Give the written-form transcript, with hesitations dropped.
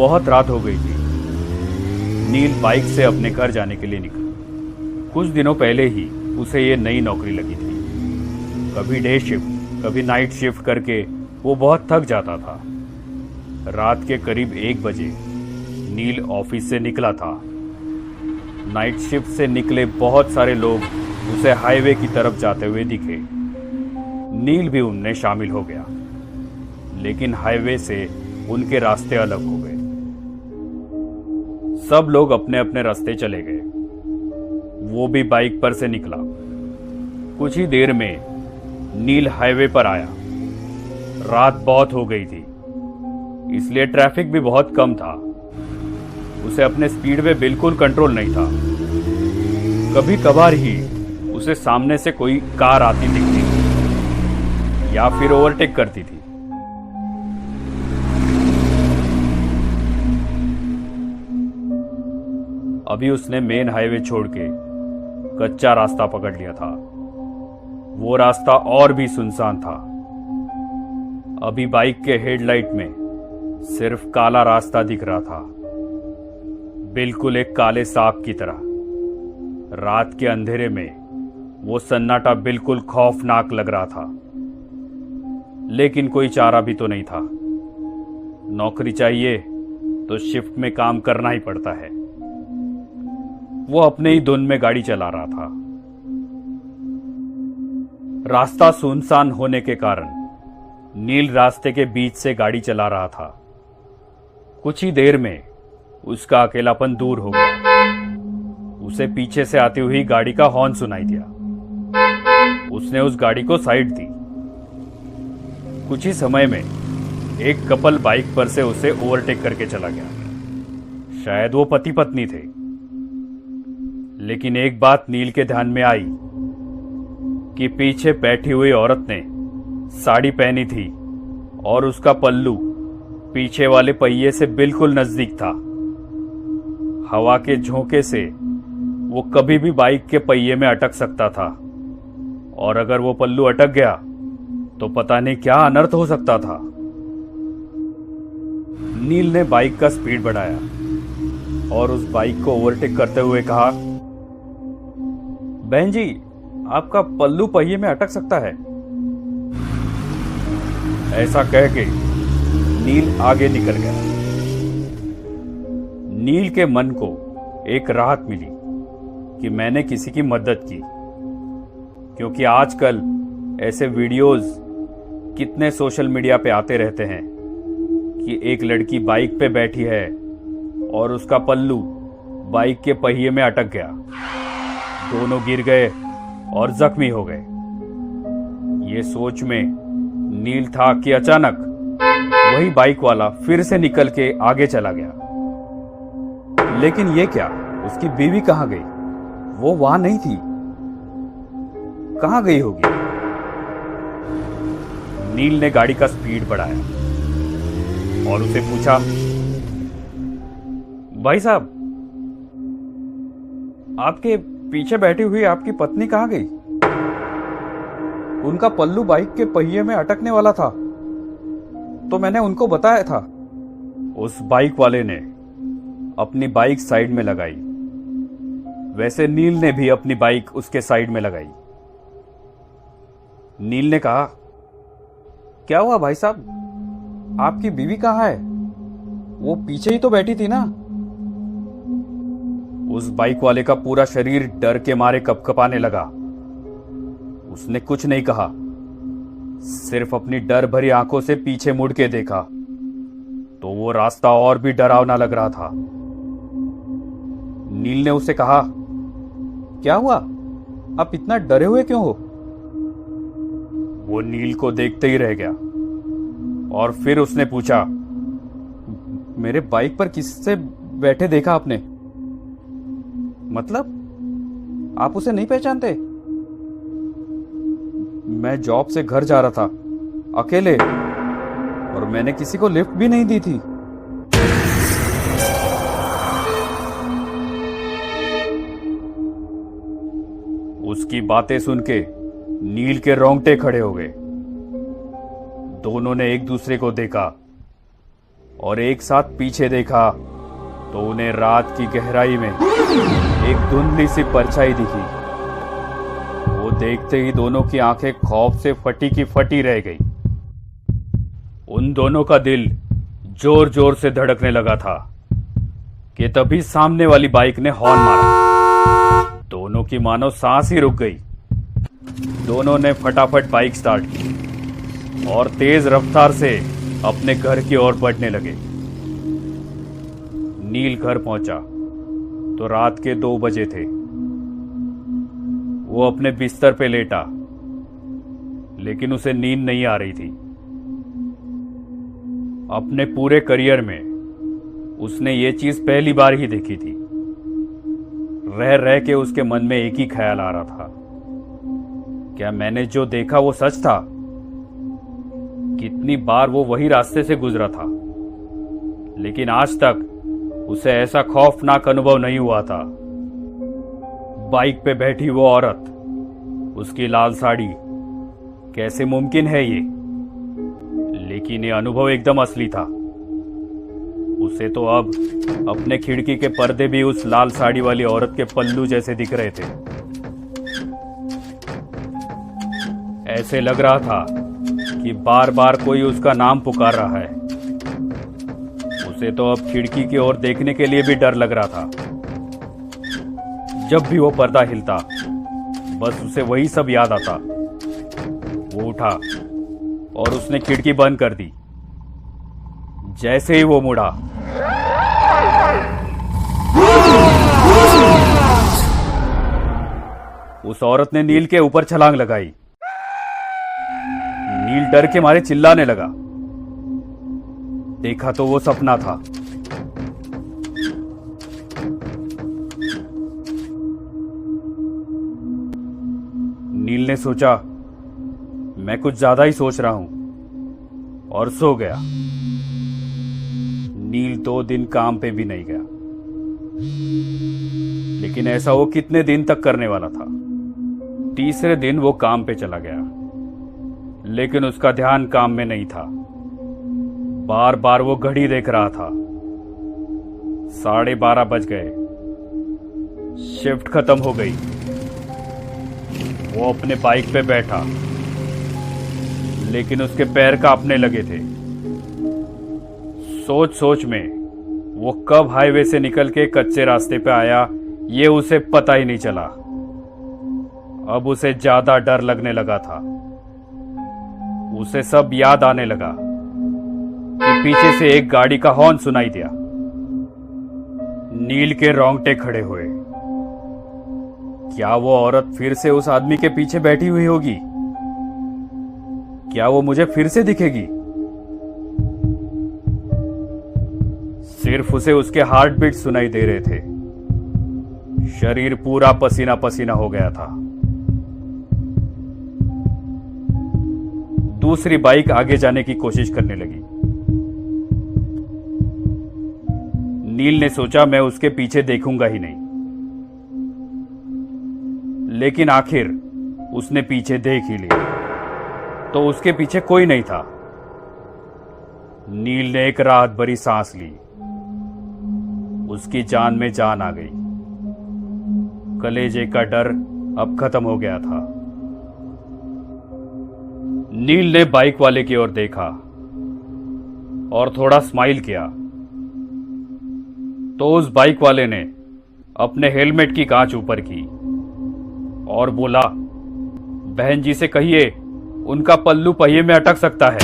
बहुत रात हो गई थी। नील बाइक से अपने घर जाने के लिए निकला। कुछ दिनों पहले ही उसे ये नई नौकरी लगी थी। कभी डे शिफ्ट कभी नाइट शिफ्ट करके वो बहुत थक जाता था। रात के करीब 1 बजे नील ऑफिस से निकला था। नाइट शिफ्ट से निकले बहुत सारे लोग उसे हाईवे की तरफ जाते हुए दिखे। नील भी उनमें शामिल हो गया, लेकिन हाईवे से उनके रास्ते अलग हो गए। सब लोग अपने अपने रास्ते चले गए। वो भी बाइक पर से निकला। कुछ ही देर में नील हाईवे पर आया। रात बहुत हो गई थी, इसलिए ट्रैफिक भी बहुत कम था। उसे अपने स्पीड में बिल्कुल कंट्रोल नहीं था। कभी कभार ही उसे सामने से कोई कार आती दिखती थी या फिर ओवरटेक करती थी। अभी उसने मेन हाईवे छोड़ के कच्चा रास्ता पकड़ लिया था। वो रास्ता और भी सुनसान था। अभी बाइक के हेडलाइट में सिर्फ काला रास्ता दिख रहा था, बिल्कुल एक काले सांप की तरह। रात के अंधेरे में वो सन्नाटा बिल्कुल खौफनाक लग रहा था, लेकिन कोई चारा भी तो नहीं था। नौकरी चाहिए तो शिफ्ट में काम करना ही पड़ता है। वो अपने ही धुन में गाड़ी चला रहा था। रास्ता सुनसान होने के कारण नील रास्ते के बीच से गाड़ी चला रहा था। कुछ ही देर में उसका अकेलापन दूर हो गया। उसे पीछे से आती हुई गाड़ी का हॉर्न सुनाई दिया। उसने उस गाड़ी को साइड दी। कुछ ही समय में एक कपल बाइक पर से उसे ओवरटेक करके चला गया। शायद वो पति पत्नी थे। लेकिन एक बात नील के ध्यान में आई कि पीछे बैठी हुई औरत ने साड़ी पहनी थी और उसका पल्लू पीछे वाले पहिए से बिल्कुल नजदीक था। हवा के झोंके से वो कभी भी बाइक के पहिए में अटक सकता था, और अगर वो पल्लू अटक गया तो पता नहीं क्या अनर्थ हो सकता था। नील ने बाइक का स्पीड बढ़ाया और उस बाइक को ओवरटेक करते हुए कहा, बहन जी, आपका पल्लू पहिए में अटक सकता है। ऐसा कह के नील आगे निकल गया। नील के मन को एक राहत मिली कि मैंने किसी की मदद की, क्योंकि आजकल ऐसे वीडियोस कितने सोशल मीडिया पे आते रहते हैं कि एक लड़की बाइक पे बैठी है और उसका पल्लू बाइक के पहिए में अटक गया। दोनों गिर गए और जख्मी हो गए। ये सोच में नील था कि अचानक वही बाइक वाला फिर से निकल के आगे चला गया। लेकिन ये क्या, उसकी बीवी कहां गई? वो वहां नहीं थी। कहां गई होगी? नील ने गाड़ी का स्पीड बढ़ाया और उसे पूछा, भाई साहब, आपके पीछे बैठी हुई आपकी पत्नी कहां गई? उनका पल्लू बाइक के पहिए में अटकने वाला था, तो मैंने उनको बताया था। उस बाइक वाले ने अपनी बाइक साइड में लगाई। वैसे नील ने भी अपनी बाइक उसके साइड में लगाई। नील ने कहा, क्या हुआ भाई साहब, आपकी बीवी कहां है? वो पीछे ही तो बैठी थी ना। उस बाइक वाले का पूरा शरीर डर के मारे कपकपाने लगा। उसने कुछ नहीं कहा, सिर्फ अपनी डर भरी आंखों से पीछे मुड़ के देखा तो वो रास्ता और भी डरावना लग रहा था। नील ने उसे कहा, क्या हुआ, आप इतना डरे हुए क्यों हो? वो नील को देखते ही रह गया और फिर उसने पूछा, मेरे बाइक पर किससे बैठे देखा आपने? मतलब आप उसे नहीं पहचानते? मैं जॉब से घर जा रहा था अकेले, और मैंने किसी को लिफ्ट भी नहीं दी थी। उसकी बातें सुन के नील के रोंगटे खड़े हो गए। दोनों ने एक दूसरे को देखा। और एक साथ पीछे देखा तो उन्हें रात की गहराई में एक धुंधली सी परछाई दिखी। वो देखते ही दोनों की आंखें खौफ से फटी की फटी रह गई। उन दोनों का दिल जोर जोर से धड़कने लगा था कि तभी सामने वाली बाइक ने हॉर्न मारा। दोनों की मानो सांस ही रुक गई। दोनों ने फटाफट बाइक स्टार्ट की और तेज रफ्तार से अपने घर की ओर बढ़ने लगे। नील घर पहुंचा तो रात के 2 बजे थे। वो अपने बिस्तर पे लेटा, लेकिन उसे नींद नहीं आ रही थी। अपने पूरे करियर में उसने ये चीज पहली बार ही देखी थी। रह रह के उसके मन में एक ही ख्याल आ रहा था, क्या मैंने जो देखा वो सच था? कितनी बार वो वही रास्ते से गुजरा था, लेकिन आज तक उसे ऐसा खौफनाक अनुभव नहीं हुआ था। बाइक पे बैठी वो औरत, उसकी लाल साड़ी, कैसे मुमकिन है ये? लेकिन ये अनुभव एकदम असली था। उसे तो अब अपने खिड़की के पर्दे भी उस लाल साड़ी वाली औरत के पल्लू जैसे दिख रहे थे। ऐसे लग रहा था कि बार बार कोई उसका नाम पुकार रहा है। उसे तो अब खिड़की की ओर देखने के लिए भी डर लग रहा था। जब भी वो पर्दा हिलता, बस उसे वही सब याद आता। वो उठा और उसने खिड़की बंद कर दी। जैसे ही वो मुड़ा, उस औरत ने नील के ऊपर छलांग लगाई। नील डर के मारे चिल्लाने लगा। देखा तो वो सपना था। नील ने सोचा, मैं कुछ ज्यादा ही सोच रहा हूं, और सो गया। नील 2 दिन काम पे भी नहीं गया, लेकिन ऐसा वो कितने दिन तक करने वाला था। तीसरे दिन वो काम पे चला गया, लेकिन उसका ध्यान काम में नहीं था। बार बार वो घड़ी देख रहा था। 12:30 बज गए। शिफ्ट खत्म हो गई। वो अपने बाइक पे बैठा, लेकिन उसके पैर कांपने लगे थे। सोच सोच में वो कब हाईवे से निकल के कच्चे रास्ते पे आया, ये उसे पता ही नहीं चला। अब उसे ज्यादा डर लगने लगा था। उसे सब याद आने लगा कि पीछे से एक गाड़ी का हॉर्न सुनाई दिया। नील के रोंगटे खड़े हुए। क्या वो औरत फिर से उस आदमी के पीछे बैठी हुई होगी? क्या वो मुझे फिर से दिखेगी? सिर्फ उसे उसके हार्ट बीट सुनाई दे रहे थे। शरीर पूरा पसीना पसीना हो गया था। दूसरी बाइक आगे जाने की कोशिश करने लगी। नील ने सोचा, मैं उसके पीछे देखूंगा ही नहीं। लेकिन आखिर उसने पीछे देख ही लिया, तो उसके पीछे कोई नहीं था। नील ने एक राहत भरी सांस ली। उसकी जान में जान आ गई। कलेजे का डर अब खत्म हो गया था। नील ने बाइक वाले की ओर देखा और थोड़ा स्माइल किया, तो उस बाइक वाले ने अपने हेलमेट की कांच ऊपर की और बोला, बहन जी से कहिए उनका पल्लू पहिए में अटक सकता है।